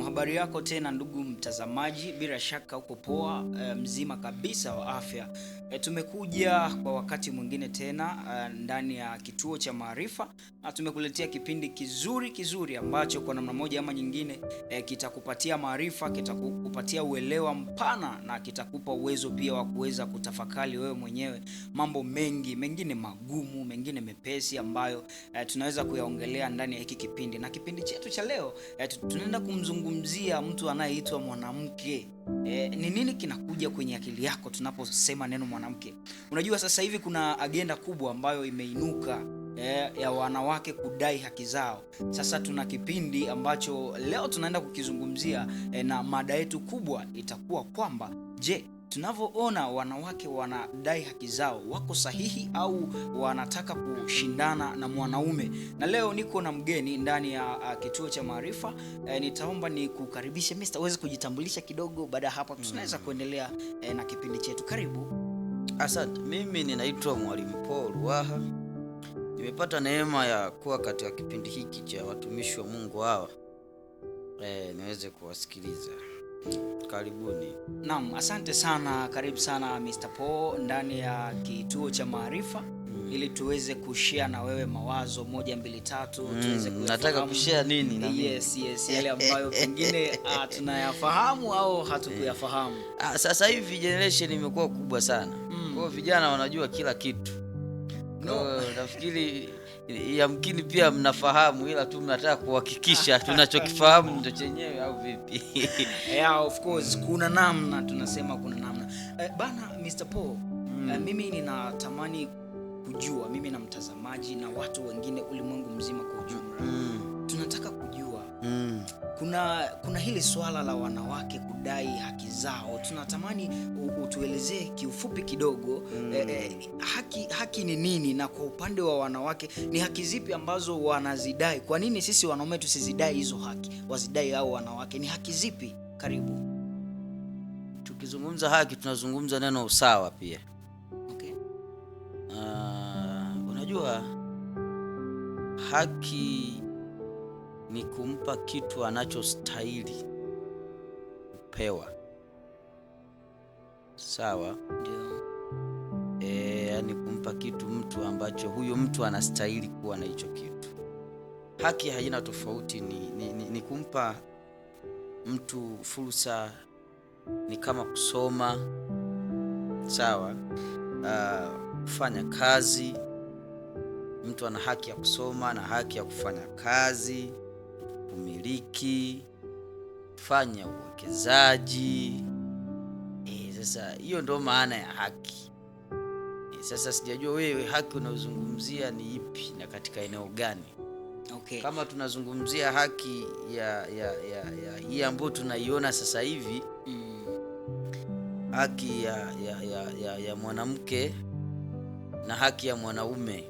Habari yako tena ndugu mtazamaji, bila shaka uko poa, mzima kabisa wa afya. Tumekuja kwa wakati mwingine tena ndani ya kituo cha maarifa, na tumekuletea kipindi kizuri ambacho kwa namna moja ama nyingine kitakupatia maarifa, kitakupatia uelewa mpana, na kitakupa uwezo pia wa kuweza kutafakari wewe mwenyewe mambo mengi, mengine magumu, mengine mepesi ambayo tunaweza kuyaongelea ndani ya hiki kipindi. Na kipindi chetu cha leo tunaenda kumzungumzia mtu anayeitwa mwanamke. Ni nini kinakuja kwenye akili yako tunaposema neno mwanamke? Unajua sasa hivi kuna agenda kubwa ambayo imeinuka ya wanawake kudai haki zao. Sasa tuna kipindi ambacho leo tunaenda kukizungumzia, na mada yetu kubwa itakuwa kwamba je, tunavyoona wanawake wanadai haki zao, wako sahihi au wanataka kushindana na mwanaume? Na leo niko na mgeni ndani ya kituo cha maarifa. Nitaomba nikukaribishe Mr. uweze kujitambulisha kidogo, baada ya hapo tunaweza kuendelea na kipindi chetu. Karibu. Asante. Mimi ninaitwa Mwalimu Paul Ruaha. Nimepata neema ya kuwa katika kipindi hiki cha watumishi wa Mungu hawa, niweze kuwasikiliza. Karibuni. Naam, asante sana. Karibu sana Mr. Paul ndani ya kituo cha maarifa, ili tuweze kushare na wewe mawazo 1 2 3 tuweze kufahamu. Nataka kushare nini na mimi? Yes, yale ambayo pengine tunayafahamu au hatukuyafahamu. Sasa hivi generation imekuwa kubwa sana. Kwa vijana wanajua kila kitu. Nafikiri yamkini pia mnafahamu, ila tu mnataka kuhakikisha tunachokifahamu ndio chenyewe au vipi? Yeah, of course kuna namna, tunasema kuna namna. Bana Mr. Paul, mimi ninatamani kujua, mimi na mtazamaji na watu wengine ulimwengu mzima kwa ujumla, tunataka kujua kuna hili swala la wanawake kudai haki zao. Tunatamani utuelezee kiufupi kidogo, haki ni nini, na kwa upande wa wanawake ni haki zipi ambazo wanazidai? Kwa nini sisi wanaume tusizidai hizo haki, wazidai au wanawake? Ni haki zipi? Karibu. Tukizungumza haki tunazungumza neno usawa pia. Okay. Unajua haki ni kumpa kitu anachostahili kupewa. Sawa? Ndio. Yani kumpa kitu mtu ambacho huyo mtu anastahili kuwa na hicho kitu. Haki haina tofauti, ni kumpa mtu fursa, ni kama kusoma. Sawa? Kufanya kazi. Mtu ana haki ya kusoma na haki ya kufanya kazi, kumiliki, kufanya uwekezaji. Sasa hiyo ndio maana ya haki. Sasa sijajua wewe haki unazungumzia ni ipi na katika eneo gani? Okay. Kama tunazungumzia haki ya hii ambayo tunaiona sasa hivi, haki ya mwanamke na haki ya mwanaume.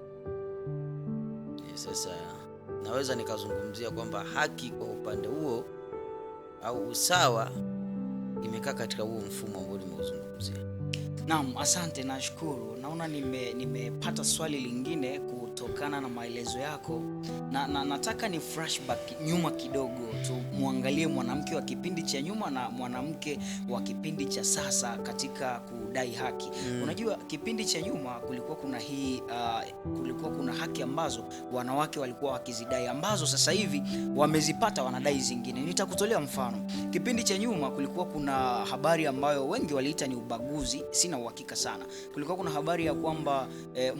Sasa naweza nikazungumzia kwamba haki kwa upande huo au usawa imekaa katika huo mfumo ambao nimeuzungumzia. Naam, asante, nashukuru. Naona nimepata swali lingine kutokana na maelezo yako, na nataka ni flashback nyuma kidogo, muangalie mwanamke wa kipindi cha nyuma na mwanamke wa kipindi cha sasa katika kudai haki. Unajua kipindi cha nyuma kulikuwa kuna haki ambazo wanawake walikuwa wakizidai, ambazo sasa hivi wamezipata, wanadai zingine. Nitakutolea mfano. Kipindi cha nyuma kulikuwa kuna habari ambayo wengi waliita ni ubaguzi, sina uhakika sana. Kulikuwa kuna habari ya kwamba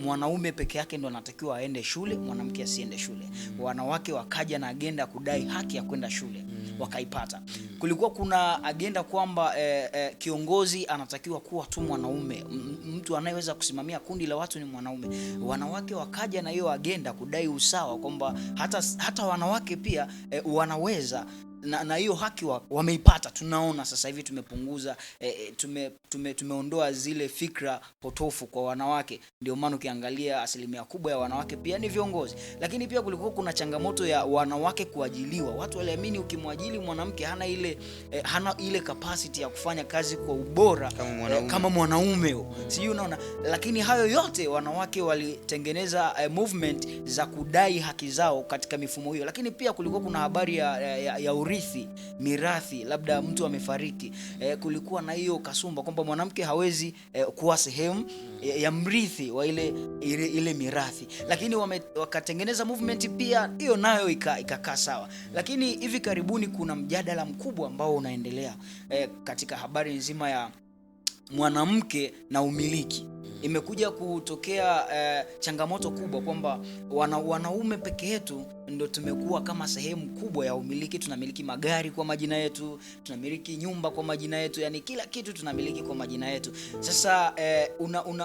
mwanaume peke yake ndo anatakiwa aende shule, mwanamke asiende shule. Wanawake wakaja na agenda kudai haki ya kwenda shule, wakaipata. Kulikuwa kuna agenda kwamba kiongozi anatakiwa kuwa tu mwanaume, mtu anayeweza kusimamia kundi la watu ni mwanaume. Wanawake wakaja na hiyo agenda kudai usawa, kwamba hata wanawake pia wanaweza na hiyo haki wameipata. Tunaona sasa hivi tumepunguza tumeondoa zile fikra potofu kwa wanawake. Ndio maana ukiangalia asilimia kubwa ya wanawake pia ni viongozi. Lakini pia kulikuwa kuna changamoto ya wanawake kuajiliwa. Watu waliamini ukimwajili mwanamke hana ile capacity ya kufanya kazi kwa ubora kama mwanaume. Sijui unaona, lakini hayo yote wanawake walitengeneza movement za kudai haki zao katika mifumo hiyo. Lakini pia kulikuwa kuna habari ya urithi, mirathi, labda mtu amefariki, kulikuwa na hiyo kasumba kwamba mwanamke hawezi kuwa sehemu ya mrithi wa ile mirathi. Lakini wakatengeneza movement pia hiyo nayo ikakaa sawa. Lakini hivi karibuni kuna mjadala mkubwa ambao unaendelea katika habari nzima ya mwanamke na umiliki. Imekuja kutokea changamoto kubwa kwamba wanaume peke yetu ndio tumekuwa kama sehemu kubwa ya umiliki. Tunamiliki magari kwa majina yetu, tunamiliki nyumba kwa majina yetu, yani kila kitu tunamiliki kwa majina yetu. Sasa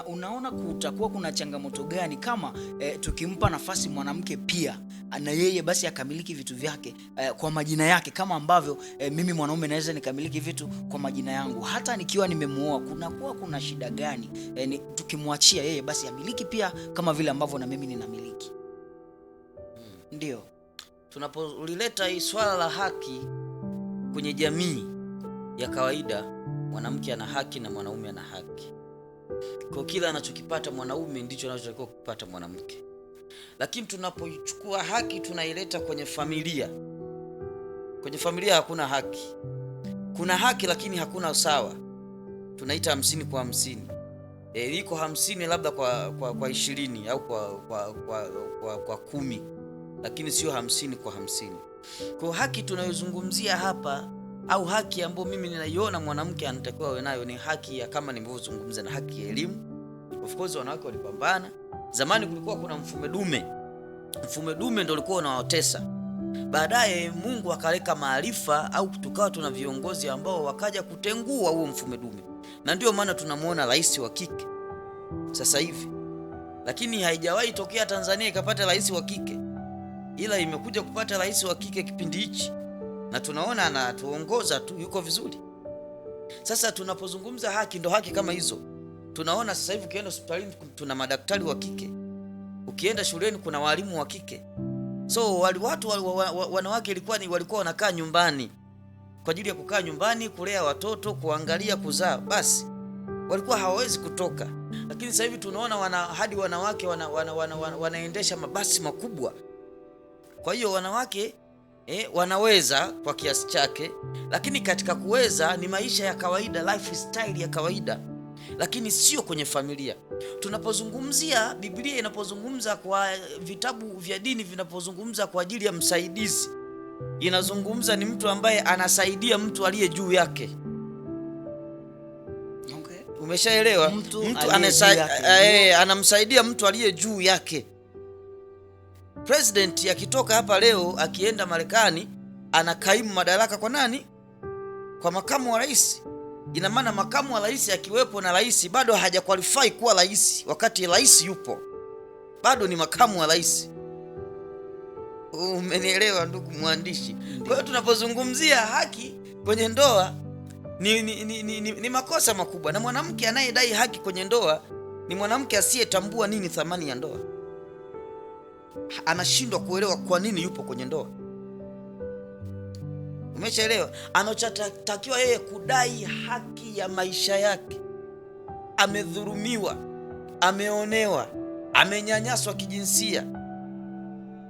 unaona kutakuwa kuna changamoto gani kama tukimpa nafasi mwanamke pia na yeye basi akamiliki vitu vyake kwa majina yake, kama ambavyo mimi mwanaume naweza nikamiliki vitu kwa majina yangu hata nikiwa nimemuoa? Kuna shida gani tukimwachia yeye basi amiliki pia kama vile ambavyo na mimi ninamiliki? Ndio tunapolileta hii swala la haki kwenye jamii ya kawaida, mwanamke ana haki na mwanaume ana haki. Kwa kila anachokipata mwanaume ndicho anachotakiwa kupata mwanamke. Lakini tunapoichukua haki tunaileta kwenye familia, kwenye familia hakuna haki. Kuna haki lakini hakuna usawa. Tunaita 50 kwa 50. Liko 50 labda kwa 20 au kwa 10, lakini sio 50 kwa 50. Kwa haki tunayozungumzia hapa, au haki ambayo mimi ninaiona mwanamke anatakiwa awe nayo, ni haki ya, kama nilivyozungumza, na haki ya elimu. Of course wanawake walipambana. Zamani kulikuwa kuna mfumo dume. Mfumo dume ndio ulikuwa unawatesa. Baadaye Mungu akaleka maarifa, au tukawa tuna viongozi ambao wakaja kutengua huo mfumo dume. Na ndio maana tunamuona rais wa kike sasa hivi. Lakini haijawahi tokea Tanzania ikapata rais wa kike, ila imekuja kupata rais wa kike kipindi hichi, na tunaona anatuongoza tu, yuko vizuri. Sasa tunapozungumza haki, ndo haki kama hizo. Tunaona sasa hivi ukienda hospitalini tuna madaktari wa kike, ukienda shuleni kuna walimu wa kike. So watu wanawake walikuwa wanakaa nyumbani kwa ajili ya kukaa nyumbani, kulea watoto, kuangalia, kuzaa, basi walikuwa hawawezi kutoka. Lakini sasa hivi tunaona hadi wanawake wanaendesha mabasi makubwa. Kwa hiyo wanawake wanaweza kwa kiasi chake, lakini katika kuweza ni maisha ya kawaida, lifestyle ya kawaida, lakini sio kwenye familia. Tunapozungumzia Biblia, inapozungumza kwa vitabu vya dini vinapozungumza kwa ajili ya msaidizi, inazungumza ni mtu ambaye anasaidia mtu aliye juu yake. Okay. Umeshaelewa? Mtu anamsaidia mtu aliye juu yake. President akitoka hapa leo akienda Marekani, anakaimu madaraka kwa nani? Kwa makamu wa rais. Ina maana makamu wa rais akiwepo na rais bado hajaqualify kuwa rais, wakati rais yupo bado ni makamu wa rais. Umenielewa ndugu mwandishi? Kwa hiyo tunapozungumzia haki kwenye ndoa ni makosa makubwa, na mwanamke anayedai haki kwenye ndoa ni mwanamke asiyetambua nini thamani ya ndoa. Anashindwa kuelewa kwa nini yupo kwenye ndoa. Umeshaelewa? Anachotakiwa yeye kudai haki ya maisha yake. Amedhulumiwa, ameonewa, amenyanyaswa kijinsia.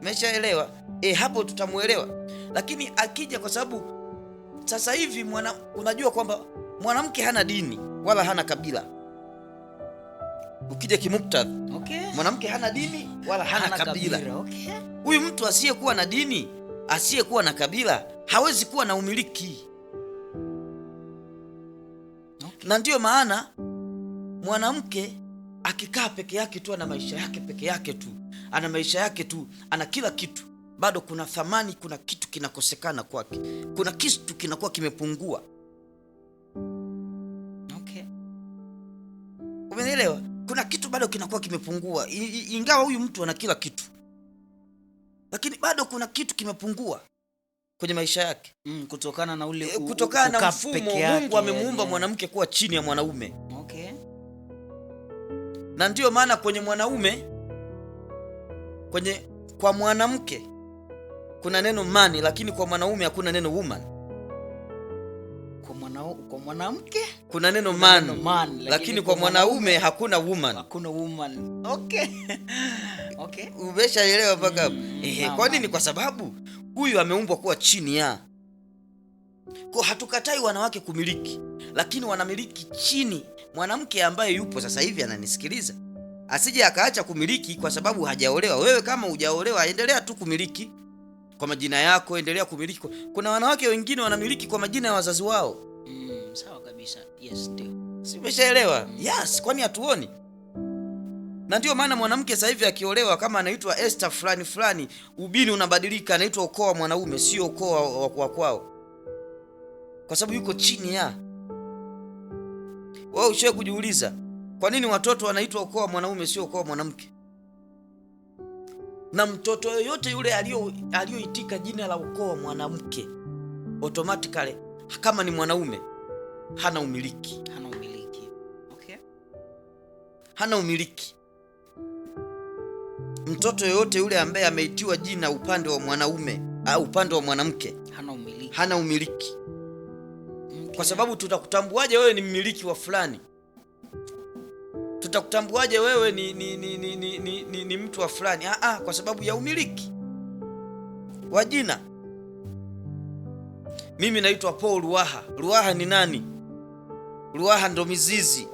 Umeshaelewa? Hapo tutamuelewa. Lakini akija, kwa sababu sasa hivi unajua kwamba mwanamke hana dini wala hana kabila. Ukija kimuktadha, okay, mwanamke hana dini wala hana kabila. Okay. Huyu mtu asiyekuwa na dini, asiyekuwa na kabila, hawezi kuwa na umiliki. Okay. Na ndio maana mwanamke akikaa peke yake tu, ana maisha yake peke yake tu, ana maisha yake tu, ana kila kitu, bado kuna thamani, kuna kitu kinakosekana kwake, kuna kitu kinakuwa kimepungua. Okay. Umeelewa? Kuna kitu bado kinakuwa kimepungua, ingawa huyu mtu ana kila kitu, lakini bado kuna kitu kimepungua. kwenye maisha yake. Kutokana na ule kutokana na mfumo Mungu amemuumba mwanamke kuwa chini ya mwanaume. Okay. Na ndio maana kwenye mwanaume, kwa mwanamke kuna neno man, lakini kwa mwanaume hakuna neno woman. Kwa mwanamke kuna neno man, lakini kwa mwanaume hakuna woman. Hakuna woman. Okay. Okay. Umeshaelewa mpaka hapo? Kwa nini? Kwa sababu huyu ameumbwa kuwa chini ya. Kwa hatukatai wanawake kumiliki, lakini wanamiliki chini. Mwanamke ambaye yupo sasa hivi ananisikiliza, asije akaacha kumiliki kwa sababu hajaolewa. Wewe kama hujaolewa, endelea tu kumiliki kwa majina yako, endelea kumiliki. Kuna wanawake wengine wanamiliki kwa majina ya wazazi wao. Sawa kabisa. Yes, ndio. Si umeshaelewa? Yes, kwani hatuoni? Na ndio maana mwanamke sasa hivi akiolewa, kama anaitwa Esther fulani fulani, ubini unabadilika, anaitwa ukoo wa mwanaume, sio ukoo wa kwao, kwa sababu yuko chini ya. Wewe ushawahi kujiuliza kwa nini watoto wanaitwa ukoo wa mwanaume sio ukoo wa mwanamke? Na mtoto yoyote yule aliyoitika jina la ukoo wa mwanamke, automatically kama ni mwanaume hana umiliki. Okay. Hana umiliki. Mtoto yoyote yule ambaye ameitiwa jina upande wa mwanaume au upande wa mwanamke hana umiliki. Okay. Kwa sababu tutakutambuaje wewe ni mmiliki wa fulani? Tutakutambuaje wewe ni mtu wa fulani? Kwa sababu ya umiliki wa jina. Mimi naitwa Paul Ruaha. Ruaha ni nani? Ruaha ndo mizizi.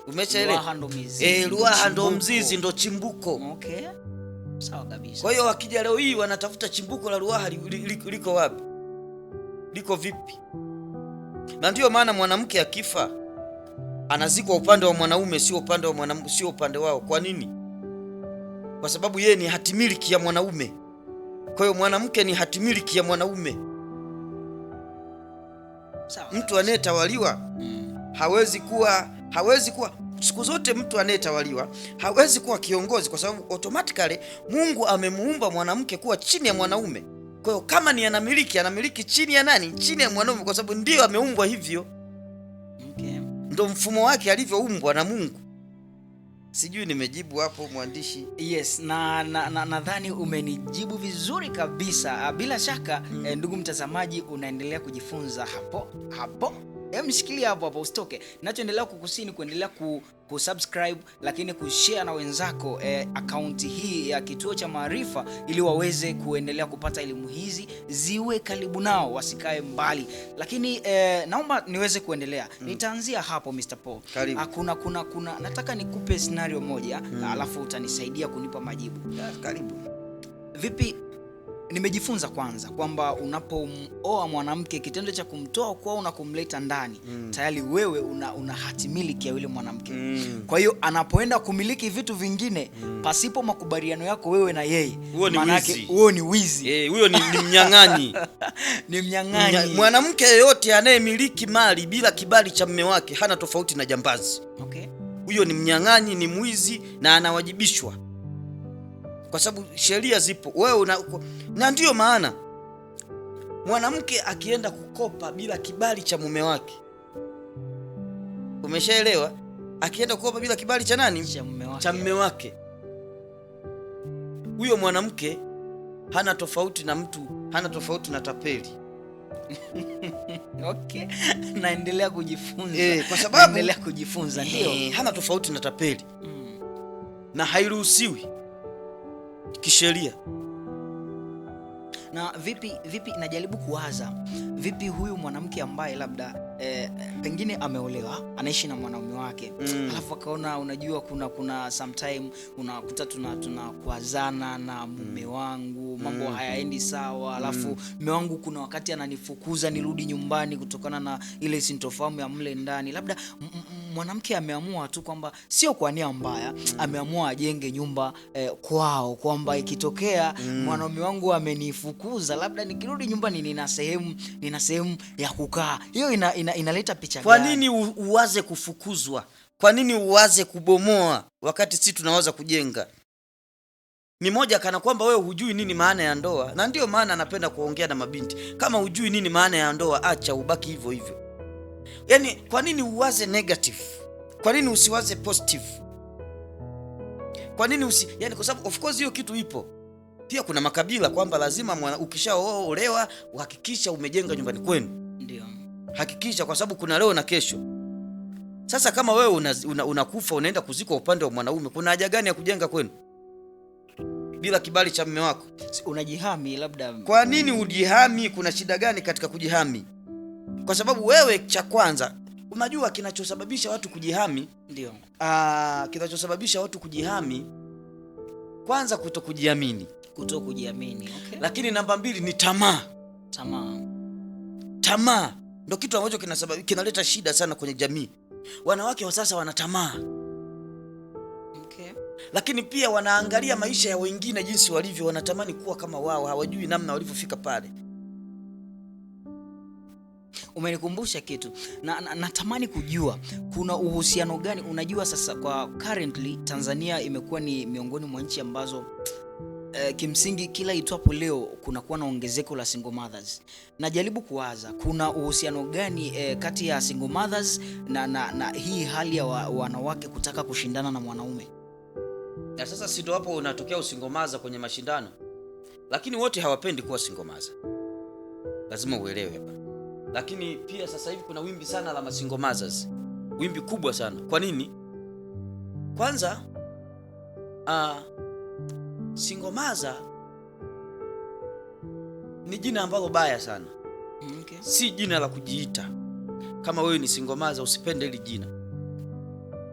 Umeshaelewa? Ruaha ndo mizizi. Ruaha ndo mzizi, ndo chimbuko. Okay. Sawa kabisa. Kwa hiyo wakija leo hii wanatafuta chimbuko la Ruaha liko wapi? Liko vipi? Na ndio maana mwanamke akifa anazikwa upande wa mwanaume, sio upande wa mwanamke, sio upande wao. Kwa nini? Kwa sababu yeye ni hatimiliki ya mwanaume. Kwa hiyo mwanamke ni hatimiliki ya mwanaume. Sawa. Mtu anayetawaliwa hawezi kuwa siku zote, mtu anayetawaliwa hawezi kuwa kiongozi, kwa sababu automatically Mungu amemuumba mwanamke kuwa chini ya mwanaume. Kwa hiyo kama ni anamiliki chini ya nani? Chini ya mwanaume, kwa sababu ndio ameumbwa hivyo. Okay. Ndio mfumo wake alivyoumbwa na Mungu. Sijui nimejibu hapo mwandishi? Yes, nadhani umenijibu vizuri kabisa. Bila shaka ndugu mtazamaji, unaendelea kujifunza hapo. Mshikilia hapo usitoke. Ninachoendelea kukusini kuendelea kusubscribe, lakini kushare na wenzako akaunti hii ya Kituo cha Maarifa, ili waweze kuendelea kupata elimu hizi, ziwe karibu nao, wasikae mbali. Lakini naomba niweze kuendelea. Nitaanzia hapo Mr. Paul. Kuna nataka nikupe scenario moja, alafu utanisaidia kunipa majibu. Karibu. Vipi? Nimejifunza kwanza kwamba unapooa mwanamke, kitendo cha kumtoa kwao na kumleta ndani, tayari wewe una hatimiliki ya yule mwanamke. Kwa hiyo anapoenda kumiliki vitu vingine pasipo makubaliano yako wewe na yeye, maana yake huo ni wizi. Huyo ni mnyang'anyi. Ni mnyang'anyi. Mwanamke yeyote anayemiliki mali bila kibali cha mume wake hana tofauti na jambazi. Okay. Huyo ni mnyang'anyi, ni mwizi, na anawajibishwa, kwa sababu sheria zipo. Na ndio maana mwanamke akienda kukopa bila kibali cha mume wake, umeshaelewa? Akienda kukopa bila kibali cha nani? Cha mume wake, huyo mwanamke hana tofauti na tapeli. Okay. Naendelea kujifunza. Kwa sababu naendelea kujifunza, ndio. Hana tofauti na tapeli. Na hairuhusiwi kisheria. Na vipi najaribu kuwaza, vipi huyu mwanamke ambaye labda pengine ameolewa, anaishi na mwanaume wake, alafu akaona, unajua kuna sometime unakuta tunakuazana na mume wangu, mambo hayaendi sawa, alafu mume wangu kuna wakati ananifukuza nirudi nyumbani kutokana na ile sintofahamu ya mle ndani. Labda mwanamke ameamua tu kwamba sio kwa nia mbaya, ameamua ajenge nyumba kwao, kwamba ikitokea mwanaume wangu amenifukuza, labda nikirudi nyumbani nina sehemu ya kukaa. Hiyo inaleta picha gani? Kwa nini uwaze kufukuzwa? Kwa nini uwaze kubomoa wakati sisi tunawaza kujenga? ni moja, kana kwamba wewe hujui nini maana ya ndoa. Na ndio maana anapenda kuongea na mabinti, kama hujui nini maana ya ndoa, acha ubaki hivyo hivyo. Yaani kwa nini uwaze negative? Kwa nini usiwaze positive? Kwa nini yani, kwa sababu of course hiyo kitu ipo. Pia kuna makabila kwamba lazima ukishaolewa uhakikisha umejenga nyumbani kwenu. Ndio. Hakikisha, kwa sababu kuna leo na kesho. Sasa kama wewe unakufa unaenda kuzikwa upande wa mwanaume, kuna haja gani ya kujenga kwenu bila kibali cha mume wako? Unajihami labda. Kwa nini ujihami? Kuna shida gani katika kujihami? Kwa sababu wewe, cha kwanza, unajua kinachosababisha watu kujihami. Ndio. Kinachosababisha watu kujihami, kwanza kutokujiamini. Okay. Lakini namba 2 ni tamaa. Tamaa ndio kitu ambacho kinaleta shida sana kwenye jamii. Wanawake wa sasa wana tamaa. Okay. Lakini pia wanaangalia maisha ya wengine jinsi walivyo, wanatamani kuwa kama wao, hawajui namna walivyofika pale. Umenikumbusha kitu na natamani kujua kuna uhusiano gani. Unajua sasa kwa currently Tanzania imekuwa ni miongoni mwa nchi ambazo kimsingi kila itwapo leo kunakuwa na ongezeko la single mothers. Najaribu kuwaza kuna uhusiano gani kati ya single mothers na hii hali ya wanawake kutaka kushindana na mwanaume. Na sasa si ndio hapo unatokea usingle mother kwenye mashindano. Lakini wote hawapendi kuwa single mother. Lazima uelewe hapa. Lakini pia sasa hivi kuna wimbi sana la single mothers. Wimbi kubwa sana. Kwa nini? Kwanza single mother ni jina ambalo baya sana. Okay. Si jina la kujiita. Kama wewe ni single mother, usipende hili jina.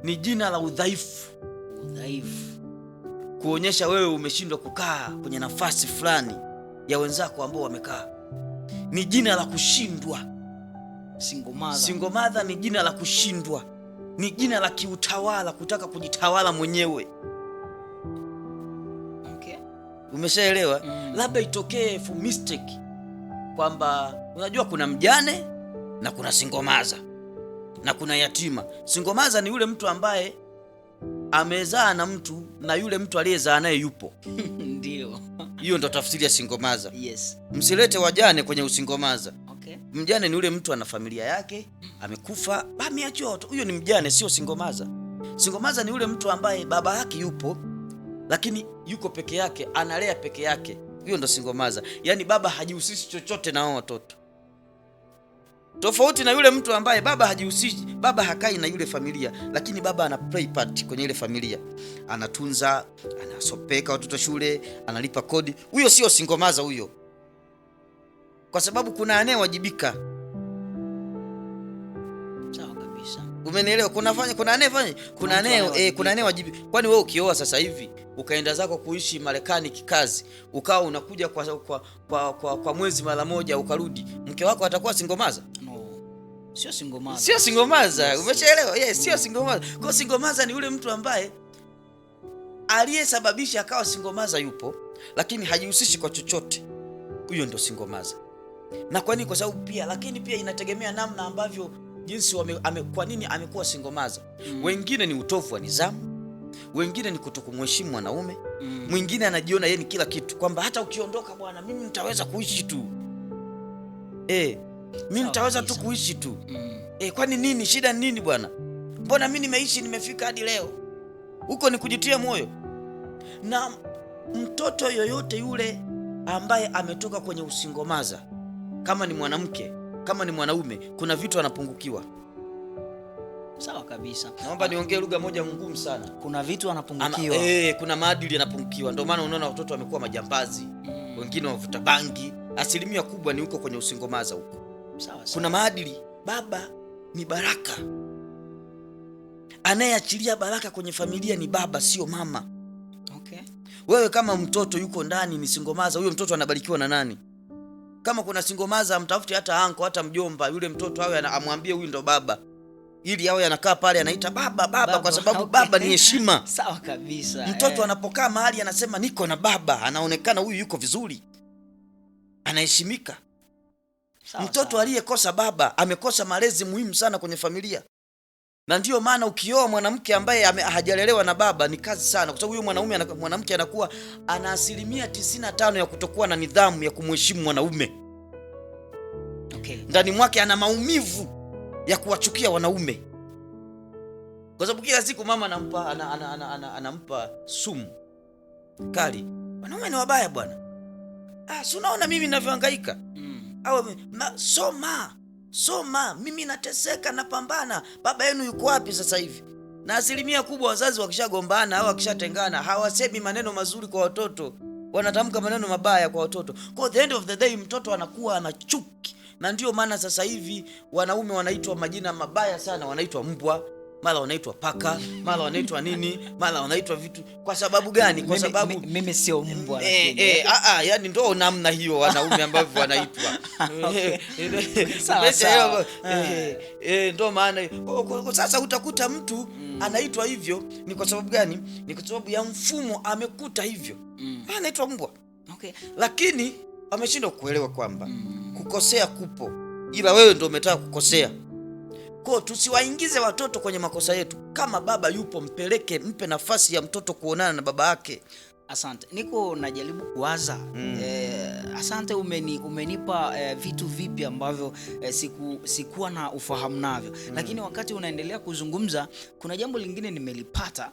Ni jina la udhaifu. Kuonyesha wewe umeshindwa kukaa kwenye nafasi fulani ya wenzako ambao wamekaa. Ni jina la kushindwa. Single mother ni jina la kushindwa. Ni jina la kiutawala, kutaka kujitawala mwenyewe. Okay. Umeshaelewa? Labda itokee for mistake kwamba unajua kuna mjane na kuna single mother na kuna yatima. Single mother ni yule mtu ambaye amezaa na mtu na yule mtu aliyezaa naye yupo. Ndio. Hiyo ndo tafsiri ya single mother. Yes. Msilete wajane kwenye usingle mother. Okay. Mjane ni yule mtu ana familia yake, amekufa, ameacha watoto. Huyo ni mjane, sio single mother. Single mother ni yule mtu ambaye baba yake yupo lakini yuko peke yake, analea peke yake. Hiyo ndo single mother. Yaani baba hajihusishi chochote na hao watoto. Tofauti na yule mtu ambaye baba hajihusishi, baba hakai na yule familia, lakini baba ana play part kwenye ile familia. Anatunza, anasopeka watoto shule, analipa kodi. Huyo sio single mother huyo. Kwa sababu kuna anayewajibika. Sawa kabisa. Umenielewa? Kuna anayewajibika. Kwani wewe ukioa sasa hivi, ukaenda zako kuishi Marekani kikazi, ukawa unakuja kwa mwezi mara moja ukarudi, mke wako atakuwa single mother? Sio single mother. Sio single mother. Umeshaelewa? Yes, sio single mother. Kwa single mother ni yule mtu ambaye aliyesababisha akawa single mother yupo, lakini hajihusishi kwa chochote. Huyo ndo single mother. Na kwa nini? Kwa sababu pia, lakini pia inategemea namna ambavyo jinsi kwa nini amekuwa single mother. Wengine ni utovu wa nidhamu, wengine ni kutokumheshimu mwanaume, mwingine anajiona yeye ni kila kitu, kwamba hata ukiondoka bwana mimi nitaweza kuishi tu. Mimi nitaweza tu kuishi tu. Kwani nini? Shida nini bwana? Mbona mimi nimeishi, nimefika hadi leo? Huko ni kujitia moyo. Na mtoto yoyote yule ambaye ametoka kwenye usingle mother, kama ni mwanamke, kama ni mwanaume, kuna vitu anapungukiwa. Sawa kabisa. Naomba niongee lugha moja ngumu sana. Kuna vitu anapungukiwa. Kuna maadili yanapungukiwa. Ndio maana unaona watoto wamekuwa majambazi, wengine wavuta bangi. Asilimia kubwa ni huko kwenye usingle mother huko. Sawa. Kuna maadili. Baba ni baraka. Anayeachilia baraka kwenye familia ni baba, sio mama. Okay. Wewe kama mtoto yuko ndani ni single mother, huyo mtoto anabarikiwa na nani? Kama kuna single mother, amtafuti hata anko, hata mjomba, yule mtoto awe amwambie huyu ndo baba, ili awe anakaa pale anaita baba, kwa sababu okay. Baba ni heshima. Sawa kabisa. Mtoto anapokaa mahali anasema niko na baba, anaonekana huyu yuko vizuri, anaheshimika. Mtoto aliyekosa baba amekosa malezi muhimu sana kwenye familia. Na ndio maana ukioa mwanamke ambaye hajalelewa na baba ni kazi sana, kwa sababu huyo mwanamke anakuwa ana 95% ya kutokuwa na nidhamu ya kumheshimu mwanaume. Okay. Ndani mwake ana maumivu ya kuwachukia wanaume, kwa sababu kila siku mama anampa sumu kali. Wanaume ni wabaya bwana. Si unaona mimi ninavyohangaika? Au soma, mimi nateseka, napambana. Baba yenu yuko wapi sasa hivi? Na asilimia kubwa wazazi wakishagombana au wakishatengana hawasemi maneno mazuri kwa watoto, wanatamka maneno mabaya kwa watoto. Kwa the end of the day mtoto anakuwa ana chuki. Na ndio maana sasa hivi wanaume wanaitwa majina mabaya sana, wanaitwa mbwa, mara wanaitwa paka, mara wanaitwa nini, mara wanaitwa vitu. Kwa sababu gani? Kwa sababu mimi sio mbwa, lakini yani ndio namna hiyo wanaume ambavyo wanaitwa. Sawa. Ndio maana sasa utakuta mtu anaitwa hivyo. Ni kwa sababu gani? Ni kwa sababu ya mfumo amekuta hivyo. Anaitwa mbwa. Okay. Lakini ameshindwa kuelewa kwamba kukosea kupo, ila wewe ndio umetaka kukosea. Kwa tusiwaingize watoto kwenye makosa yetu. Kama baba yupo, mpeleke, mpe nafasi ya mtoto kuonana na baba yake. Asante. Niko najaribu kuwaza. Asante, umenipa vitu vipi ambavyo sikuwa na ufahamu navyo. Lakini wakati unaendelea kuzungumza, kuna jambo lingine nimelipata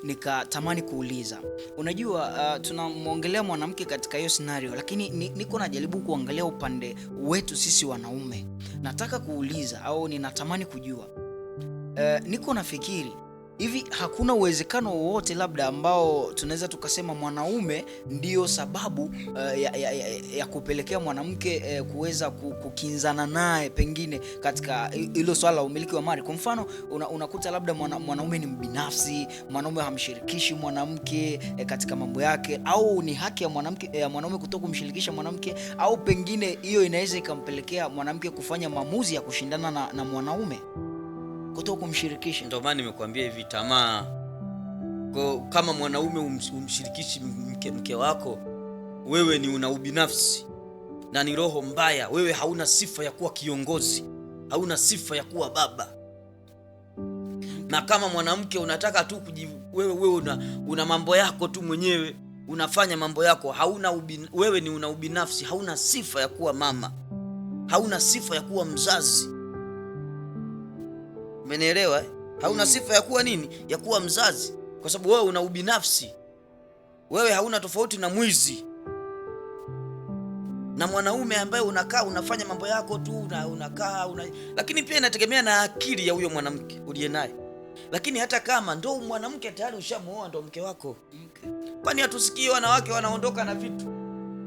nikatamani kuuliza. Unajua, tunamwongelea mwanamke katika hiyo scenario, lakini niko najaribu kuangalia upande wetu sisi wanaume. Nataka kuuliza au ninatamani kujua, niko nafikiri hivi, hakuna uwezekano wowote labda ambao tunaweza tukasema mwanaume ndio sababu ya kupelekea mwanamke kuweza kukinzana naye pengine katika hilo swala la umiliki wa mali? Kwa mfano, unakuta labda mwanaume ni mbinafsi, mwanaume hamshirikishi mwanamke katika mambo yake, au ni haki ya mwanaume kutoka kumshirikisha mwanamke, au pengine hiyo inaweza ikampelekea mwanamke kufanya maamuzi ya kushindana na mwanaume kutoka kumshirikisha. Ndio maana nimekuambia hivi, tamaa. Kama mwanaume umshirikishi mke wako, wewe ni una ubinafsi na ni roho mbaya. Wewe hauna sifa ya kuwa kiongozi, hauna sifa ya kuwa baba. Na kama mwanamke unataka tu wewe una mambo yako tu mwenyewe, unafanya mambo yako, wewe ni una ubinafsi, hauna sifa ya kuwa mama, hauna sifa ya kuwa mzazi. Umenielewa? Hauna sifa ya kuwa nini? Ya kuwa mzazi, kwa sababu wewe una ubinafsi. Wewe hauna tofauti na mwizi. Na mwanaume ambaye unakaa unafanya mambo yako tu, lakini pia inategemea na akili ya huyo mwanamke uliye naye. Lakini hata kama ndo mwanamke tayari ushamuoa, ndo mke wako, kwani hatusikii wanawake wanaondoka na vitu?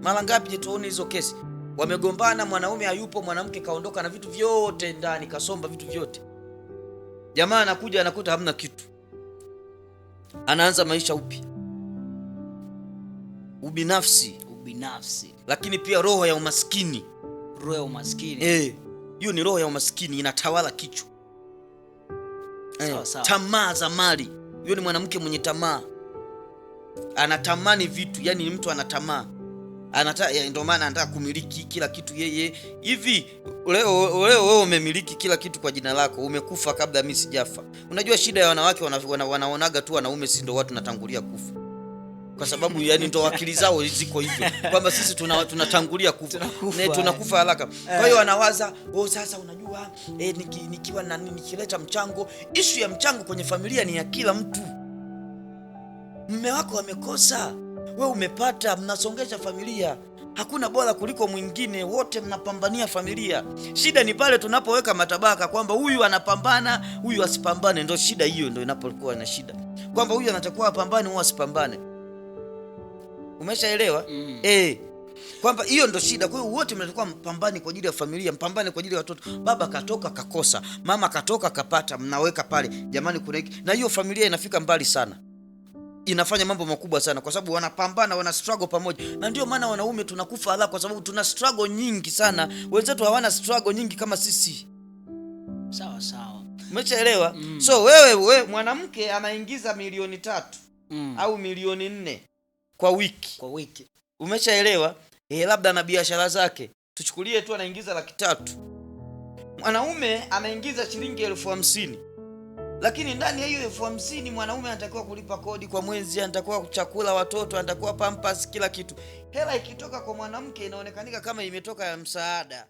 Mara ngapi tuone hizo kesi? Wamegombana, mwanaume hayupo, mwanamke kaondoka na vitu vyote ndani, kasomba vitu vyote. Jamaa anakuja anakuta hamna kitu, anaanza maisha upya. Ubinafsi. Lakini pia roho ya umaskini. Hiyo ni roho ya umaskini, inatawala kichwa. Tamaa za mali. Hiyo ni mwanamke mwenye tamaa, anatamani vitu, yani ni mtu anatamaa. Ndio maana anataka kumiliki kila kitu yeye. Hivi leo wewe umemiliki kila kitu kwa jina lako, umekufa kabla mimi sijafa. Unajua shida ya wanawake, wanaonaga tu wanaume sisi ndio watu tunatangulia kufa, kwa sababu yani ndio akili zao ziko hivyo kwamba sisi tunatangulia kufa, tunakufa haraka. Kwa hiyo wanawaza sasa unajua nikiwa na nikileta mchango. Issue ya mchango kwenye familia ni ya kila mtu. Mume wako amekosa, wewe umepata, mnasongesha familia. Hakuna bora kuliko mwingine, wote mnapambania familia. Shida ni pale tunapoweka matabaka kwamba huyu anapambana, huyu asipambane. Ndio shida hiyo, ndio inapokuwa na shida, kwamba huyu anatakuwa apambane, huyu asipambane. Umeshaelewa? Kwamba hiyo ndio shida. Kwa hiyo wote mnatakuwa mpambane kwa ajili ya familia, mpambane kwa ajili ya watoto. Baba katoka kakosa, mama katoka kapata, mnaweka pale, jamani kuna hiki. Na hiyo familia inafika mbali sana, inafanya mambo makubwa sana, kwa sababu wanapambana, wana struggle pamoja. Na ndio maana wanaume tunakufa haraka, kwa sababu tuna struggle nyingi sana. Wenzetu hawana struggle nyingi kama sisi. Sawa. Umeshaelewa? So wewe mwanamke anaingiza milioni 3 au milioni 4 kwa wiki. Umeshaelewa? Labda na biashara zake, tuchukulie tu anaingiza 300,000. Mwanaume anaingiza shilingi 50,000. Lakini ndani ya hiyo 50,000 mwanaume anatakiwa kulipa kodi kwa mwezi, anatakiwa chakula watoto, anatakiwa pampers, kila kitu. Hela ikitoka kwa mwanamke inaonekanika kama imetoka ya msaada.